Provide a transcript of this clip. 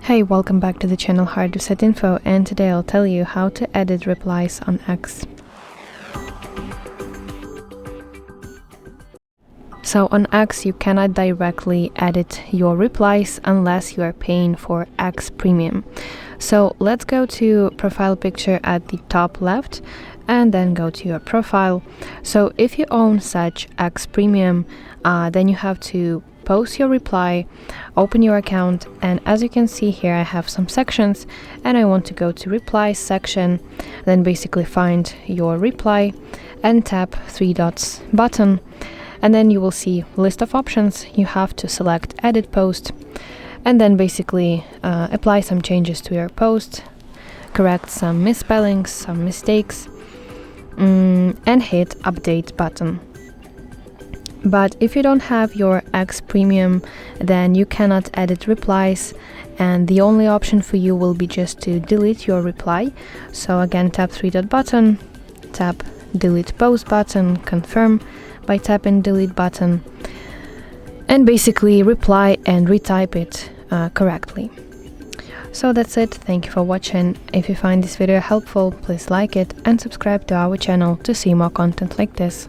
Hey, welcome back to the channel HardReset.Info, and today I'll tell you how to edit replies on X. So on X you cannot directly edit your replies unless you are paying for X Premium. So let's go to profile picture at the top left and then go to your profile. So if you own such X Premium, then you have to post your reply, open your account, and as you can see here I have some sections and I want to go to replies section, then basically find your reply and tap three dots button, and then you will see list of options. You have to select edit post and then basically apply some changes to your post, correct some misspellings, some mistakes, and hit update button. But if you don't have your X Premium, then you cannot edit replies, and the only option for you will be just to delete your reply. So again, tap three dot button, tap delete post button, confirm by tapping delete button, and basically reply and retype it correctly. So that's it. Thank you for watching. If you find this video helpful, please like it and subscribe to our channel to see more content like this.